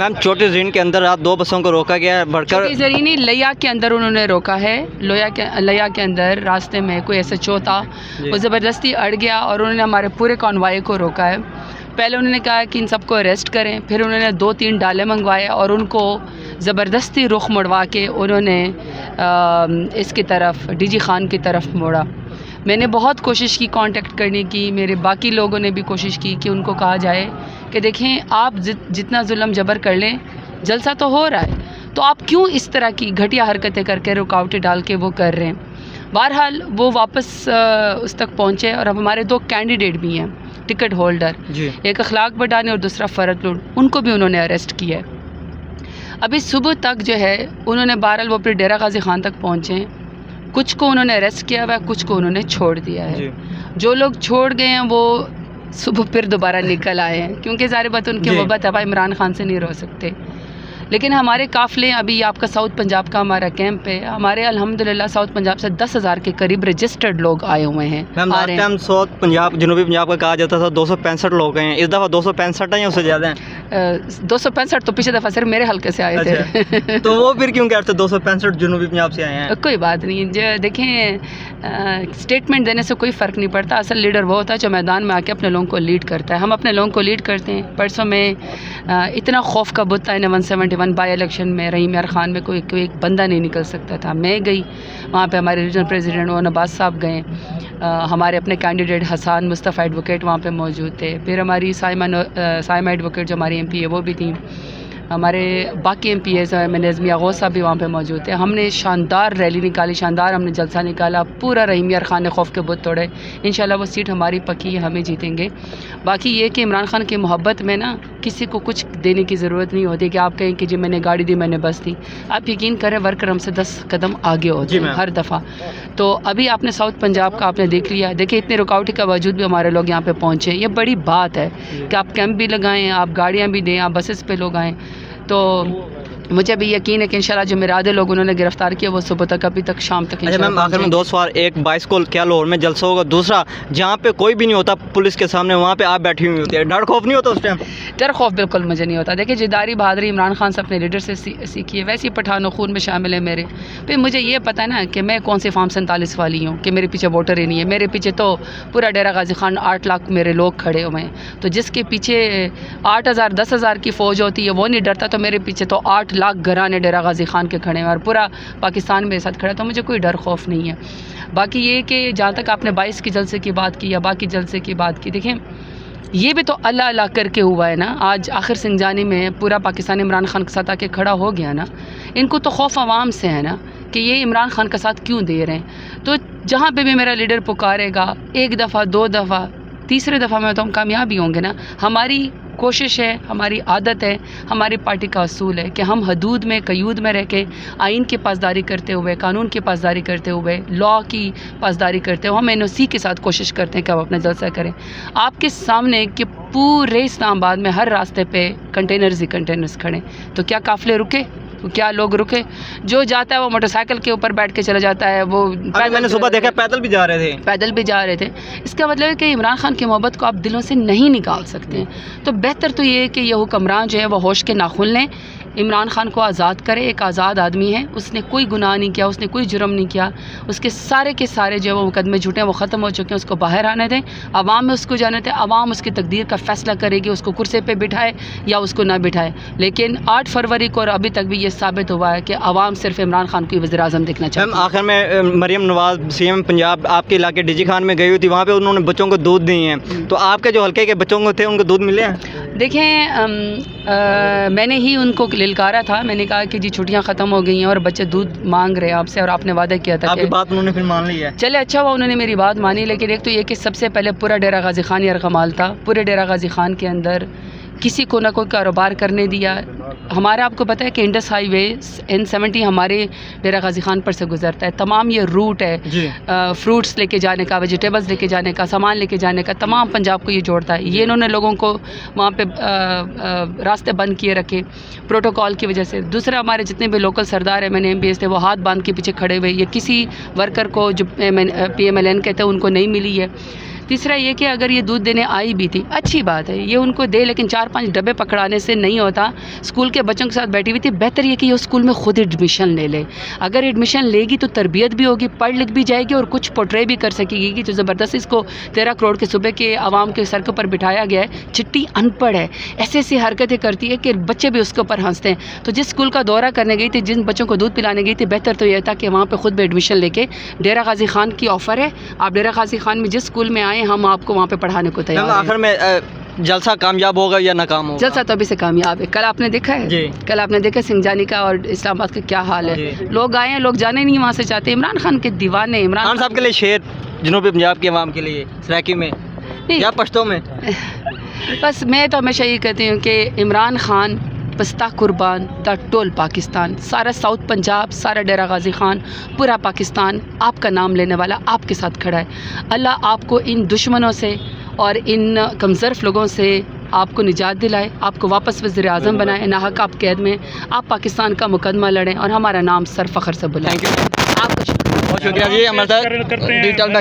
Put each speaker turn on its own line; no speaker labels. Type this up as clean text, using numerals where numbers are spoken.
میم چھوٹی زرین کے اندر رات 2 بسوں کو روکا گیا ہے بڑھ کر.
چھوٹی زرینی لیا کے اندر انہوں نے روکا ہے. لیا کے اندر راستے میں کوئی ایسا چوتھا وہ زبردستی اڑ گیا اور انہوں نے ہمارے پورے کانوائے کو روکا ہے. پہلے انہوں نے کہا کہ ان سب کو اریسٹ کریں, پھر انہوں نے 2-3 ڈالے منگوائے اور ان کو زبردستی رخ مڑوا کے انہوں نے اس کی طرف ڈی جی خان کی طرف موڑا. میں نے بہت کوشش کی کانٹیکٹ کرنے کی, میرے باقی لوگوں نے بھی کوشش کی کہ ان کو کہا جائے کہ دیکھیں آپ جتنا ظلم جبر کر لیں جلسہ تو ہو رہا ہے, تو آپ کیوں اس طرح کی گھٹیا حرکتیں کر کے رکاوٹیں ڈال کے وہ کر رہے ہیں. بہرحال وہ واپس اس تک پہنچے اور اب ہمارے 2 کینڈیڈیٹ بھی ہیں ٹکٹ ہولڈر, ایک اخلاق بڈانی اور دوسرا فرد لوڈ, ان کو بھی انہوں نے اریسٹ کیا ہے. ابھی صبح تک جو ہے انہوں نے بہرحال وہ پھر ڈیرہ غازی خان تک پہنچے. کچھ کو انہوں نے اریسٹ کیا ہوا ہے, کچھ کو انہوں نے چھوڑ دیا ہے. جو لوگ چھوڑ گئے ہیں وہ صبح پھر دوبارہ نکل آئے ہیں, کیونکہ ظاہر بات ان کی محبت ہے, عمران خان سے نہیں رو سکتے. لیکن ہمارے قافلے, ابھی آپ کا ساؤتھ پنجاب کا ہمارا کیمپ ہے, ہمارے الحمدللہ ساؤتھ پنجاب سے 10,000 کے قریب رجسٹرڈ لوگ آئے ہوئے ہیں.
لاسٹ ٹائم ساؤتھ پنجاب جنوبی پنجاب کا کہا جاتا تھا 265 لوگ ہیں, اس دفعہ 265 ہیں یا اس سے زیادہ ہیں؟
265 تو پچھلے دفعہ صرف میرے حلقے سے آئے تھے.
تو وہ پھر کیوں کہتے 265 جنوبی پنجاب سے آئے ہیں؟
کوئی بات نہیں, جو دیکھیں اسٹیٹمنٹ دینے سے کوئی فرق نہیں پڑتا. اصل لیڈر وہ ہوتا ہے جو میدان میں آ کے اپنے لوگوں کو لیڈ کرتا ہے. ہم اپنے لوگوں کو لیڈ کرتے ہیں. پرسوں میں اتنا خوف کا بت تھا 171 بائی الیکشن میں, رحیم یار خان میں کوئی ایک بندہ نہیں نکل سکتا تھا. میں گئی وہاں پہ, ہمارے ریجنل پریزیڈنٹ وہ نواز صاحب گئے, ہمارے اپنے کینڈیڈیٹ حسان مصطفیٰ ایڈوکیٹ وہاں پہ موجود تھے, پھر ہماری سائمہ ایڈوکیٹ جو ہماری ایم پی ہے وہ بھی تھیں, ہمارے باقی ایم پی ایز میں نظمیہ غوث صاحب بھی وہاں پہ موجود تھے. ہم نے شاندار ریلی نکالی, شاندار ہم نے جلسہ نکالا, پورا رحیم یار خان نے خوف کے بت توڑے. انشاءاللہ وہ سیٹ ہماری پکی ہے, ہمیں جیتیں گے. باقی یہ کہ عمران خان کی محبت میں نا کسی کو کچھ دینے کی ضرورت نہیں ہوتی کہ آپ کہیں کہ جی میں نے گاڑی دی, میں نے بس دی. آپ یقین کریں ورکر ہم سے 10 قدم آگے ہوتے ہیں ہر دفعہ. تو ابھی آپ نے ساؤتھ پنجاب کا آپ نے دیکھ لیا, دیکھیں اتنے رکاوٹ کے باوجود بھی ہمارے لوگ یہاں پہ پہنچے. یہ بڑی بات ہے کہ آپ کیمپ بھی لگائیں, آپ گاڑیاں بھی دیں, آپ بسز پہ لوگ آئیں. تو مجھے بھی یقین ہے کہ انشاءاللہ جو میرے آدھے لوگ انہوں نے گرفتار کیا وہ صبح تک ابھی تک شام تک.
میم آخر میں 2 سوال, ایک 22 کو کیا لاہور میں جلسہ ہوگا, دوسرا جہاں پہ کوئی بھی نہیں ہوتا پولیس کے سامنے وہاں پہ آپ بیٹھی ہوئی ہوتی ہے, ڈر خوف نہیں ہوتا اس ٹائم؟
ڈر خوف بالکل مجھے نہیں ہوتا. دیکھیں جداری بہادری عمران خان سے اپنے لیڈر سے سیکھی ہے, ویسے ہی پٹھان و خون میں شامل ہے میرے. پھر مجھے یہ پتہ ہے نا کہ میں کون سی فارم 47 والی ہوں کہ میرے پیچھے ووٹر ہی نہیں ہے. میرے پیچھے تو پورا ڈیرہ غازی خان 8 لاکھ میرے لوگ کھڑے ہوئے ہیں. تو جس کے پیچھے 8,000 10,000 کی فوج ہوتی ہے وہ نہیں ڈرتا, تو میرے پیچھے تو 8 لاکھ گھرانے ڈیرہ غازی خان کے کھڑے ہیں اور پورا پاکستان میرے ساتھ کھڑا ہے. تو مجھے کوئی ڈر خوف نہیں ہے. باقی یہ کہ جہاں تک آپ نے 22 کی جلسے کی بات کی یا باقی جلسے کی بات کی, دیکھیں یہ بھی تو اللہ اللہ کر کے ہوا ہے نا. آج آخر سنگجانی میں پورا پاکستان عمران خان کے ساتھ آ کے کھڑا ہو گیا نا. ان کو تو خوف عوام سے ہے نا کہ یہ عمران خان کا ساتھ کیوں دے رہے ہیں. تو جہاں پہ بھی میرا لیڈر پکارے گا, 1 دفعہ 2 دفعہ 3 دفعہ میں تو ہم کامیاب ہی ہوں گے نا. ہماری کوشش ہے, ہماری عادت ہے, ہماری پارٹی کا اصول ہے کہ ہم حدود میں قیود میں رہ کے آئین کی پاسداری کرتے ہوئے, قانون کی پاسداری کرتے ہوئے, لا کی پاسداری کرتے ہوئے ہم این او سی کے ساتھ کوشش کرتے ہیں کہ ہم اپنا جلسہ کریں. آپ کے سامنے کہ پورے اسلام آباد میں ہر راستے پہ کنٹینرز ہی کنٹینرز کھڑے, تو کیا قافلے رکے؟ کیا لوگ رکے؟ جو جاتا ہے وہ موٹر سائیکل کے اوپر بیٹھ کے چلا جاتا ہے. وہ
میں نے صبح دیکھا پیدل بھی جا رہے تھے.
اس کا مطلب ہے کہ عمران خان کی محبت کو آپ دلوں سے نہیں نکال سکتے. تو بہتر تو یہ ہے کہ یہ حکمران جو ہے وہ ہوش کے ناخن لیں, عمران خان کو آزاد کرے. ایک آزاد آدمی ہے, اس نے کوئی گناہ نہیں کیا, اس نے کوئی جرم نہیں کیا, اس کے سارے جو وہ مقدمے جھوٹے ہیں وہ ختم ہو چکے ہیں. اس کو باہر آنے دیں, عوام میں اس کو جانے دیں, عوام اس کی تقدیر کا فیصلہ کرے گی, اس کو کرسی پہ بٹھائے یا اس کو نہ بٹھائے. لیکن 8 فروری کو اور ابھی تک بھی یہ ثابت ہوا ہے کہ عوام صرف عمران خان کو وزیر اعظم دیکھنا چاہتی ہے.
آخر میں مریم نواز سی ایم پنجاب آپ کے علاقے ڈی جی خان میں گئی ہوئی تھی, وہاں پہ انہوں نے بچوں کو دودھ دی ہیں, تو آپ کے جو حلقے کے بچوں کو تھے ان کو دودھ ملے ہیں؟
دیکھیں میں نے ہی ان کو للکارا تھا, میں نے کہا کہ جی چھٹیاں ختم ہو گئی ہیں اور بچے دودھ مانگ رہے ہیں آپ سے, اور آپ نے وعدہ کیا تھا.
آپ کی بات انہوں نے پھر مان لی ہے؟
چلے اچھا ہوا انہوں نے میری بات مانی. لیکن ایک تو یہ کہ سب سے پہلے پورا ڈیرہ غازی خان یرغمال تھا. پورے ڈیرہ غازی خان کے اندر کسی کو نہ کوئی کاروبار کرنے دیا. ہمارا آپ کو پتہ ہے کہ انڈس ہائی وے N70 ہمارے ڈیرہ غازی خان پر سے گزرتا ہے. تمام یہ روٹ ہے فروٹس لے کے جانے کا, ویجیٹیبلز لے کے جانے کا, سامان لے کے جانے کا, تمام پنجاب کو یہ جوڑتا ہے. یہ انہوں نے لوگوں کو وہاں پہ راستے بند کیے رکھے پروٹوکول کی وجہ سے. دوسرا ہمارے جتنے بھی لوکل سردار ہیں, میں نے MPs تھے, وہ ہاتھ باندھ کے پیچھے کھڑے ہوئے. یہ کسی ورکر کو جو PMLN کہتے ہیں ان کو نہیں ملی ہے. تیسرا یہ کہ اگر یہ دودھ دینے آئی بھی تھی اچھی بات ہے, یہ ان کو دے, لیکن 4-5 ڈبے پکڑانے سے نہیں ہوتا. اسکول اسکول کے بچوں کے ساتھ بیٹھی ہوئی تھی. بہتر یہ کہ یہ اسکول میں خود ایڈمیشن لے لے. اگر ایڈمیشن لے گی تو تربیت بھی ہوگی, پڑھ لکھ بھی جائے گی اور کچھ پورٹرے بھی کر سکے گی. کہ جو زبردستی اس کو 13 کروڑ کے صوبے کے عوام کے سر کے اوپر بٹھایا گیا ہے, چٹی ان پڑھ ہے, ایسی ایسی حرکتیں کرتی ہے کہ بچے بھی اس کے اوپر ہنستے ہیں. تو جس اسکول کا دورہ کرنے گئی تھی, جن بچوں کو دودھ پلانے گئی تھی, بہتر تو یہ تھا کہ وہاں پہ خود بھی ایڈمیشن لے کے. ڈیرہ غازی خان کی آفر ہے, آپ ڈیرہ غازی خان میں جس اسکول میں آئیں ہم آپ کو وہاں پہ پڑھانے کو تیار ہیں.
آخر میں جلسہ کامیاب ہوگا یا ناکام ہوگا؟
جلسہ تو ابھی سے کامیاب ہے. کل آپ نے دیکھا ہے
جی.
کل آپ نے دیکھا سنگجانی کا اور اسلام آباد کا کیا حال ہے.
جی.
لوگ آئے ہیں, لوگ جانے نہیں وہاں سے چاہتے. عمران خان کے دیوانے. عمران
خان صاحب کے لیے شعر جنوبی پنجاب کے عوام کے لیے سرائکی میں یا پشتوں میں؟
بس میں تو ہمیشہ یہ کہتی ہوں کہ عمران خان پستہ قربان دا ٹول پاکستان. سارا ساؤتھ پنجاب, سارا ڈیرہ غازی خان, پورا پاکستان آپ کا نام لینے والا آپ کے ساتھ کھڑا ہے. اللہ آپ کو ان دشمنوں سے اور ان کمزرف لوگوں سے آپ کو نجات دلائے, آپ کو واپس وزیر اعظم بنائے. ناحق آپ قید میں, آپ پاکستان کا مقدمہ لڑیں اور ہمارا نام سر فخر سے بلائیں.
تھینک یو,
آپ کو
بہت شکریہ جی. ہمارے ساتھ ڈیجیٹل